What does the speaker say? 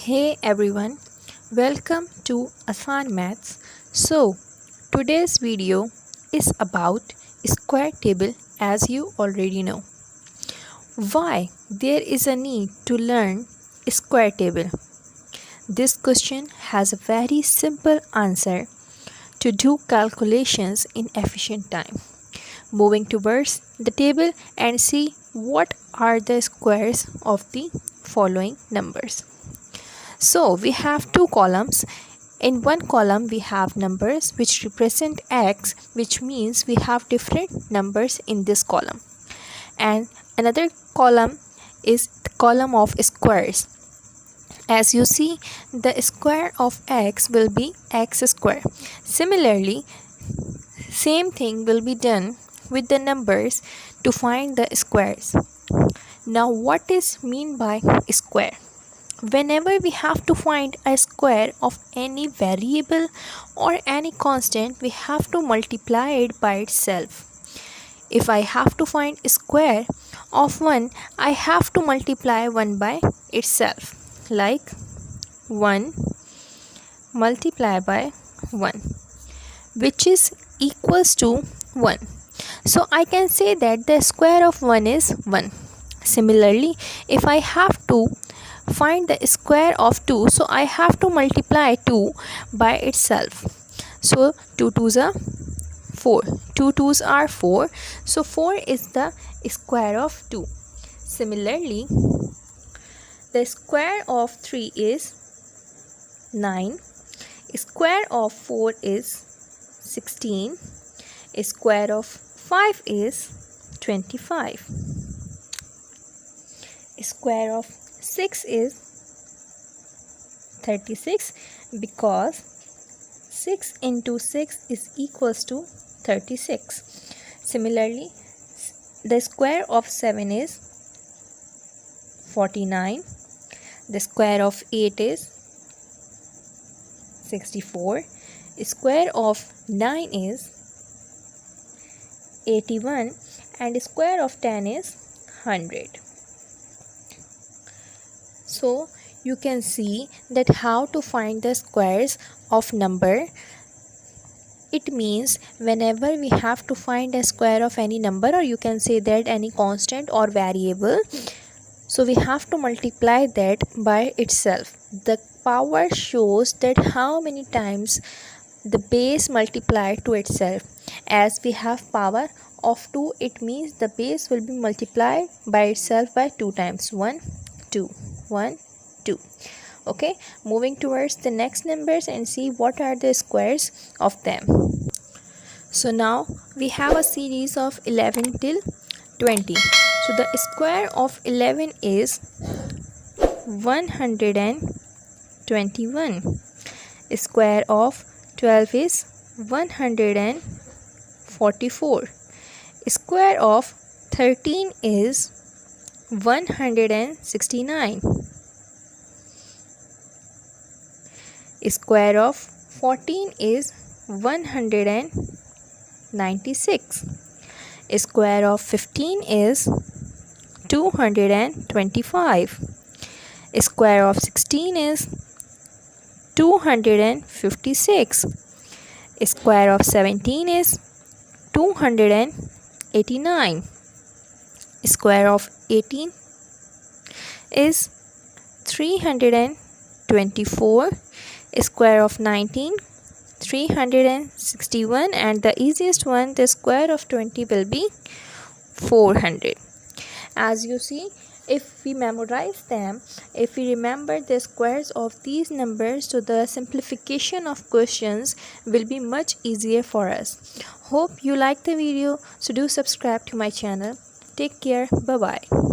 Hey everyone, welcome to Asan Maths. So, today's video is about square table as you already know. Why there is a need to learn square table? This question has a very simple answer to do calculations in efficient time. Moving towards the table and see what are the squares of the following numbers. So we have two columns. In one column we have numbers which represent x, which means we have different numbers in this column. And another column is the column of squares. As you see, the square of x will be x square. Similarly, same thing will be done with the numbers to find the squares. Now what is mean by square? Whenever we have to find a square of any variable or any constant, we have to multiply it by itself. If I have to find a square of 1, I have to multiply 1 by itself. Like 1 multiplied by 1, which is equals to 1. So I can say that the square of 1 is 1. Similarly, if I have to find the square of 2, so I have to multiply 2 by itself. So 2 2s are 4, 2 2s are 4, so 4 is the square of 2. Similarly, the square of 3 is 9, square of 4 is 16, square of 5 is 25, square of 6 is 36, because 6 into 6 is equals to 36. Similarly, the square of 7 is 49, the square of 8 is 64, square of 9 is 81, and square of 10 is 100. So you can see that how to find the squares of number. It means whenever we have to find a square of any number, or you can say that any constant or variable, so we have to multiply that by itself. The power shows that how many times the base multiplied to itself. As we have power of 2, it means the base will be multiplied by itself by 2 times. 1 2 1 2. Okay, moving towards the next numbers and see what are the squares of them. So now we have a series of 11 till 20. So the square of 11 is 121. Square of 12 is 144. Square of 13 is 169. Square of 14 is 196. Square of 15 is 225. Square of 16 is 256. Square of 17 is 289. Square of 18 is 324. Square of 19 361, and the easiest one, the square of 20, will be 400. As you see, if we memorize them, if we remember the squares of these numbers, so the simplification of questions will be much easier for us. Hope you like the video, so do subscribe to my channel. Take care. Bye bye.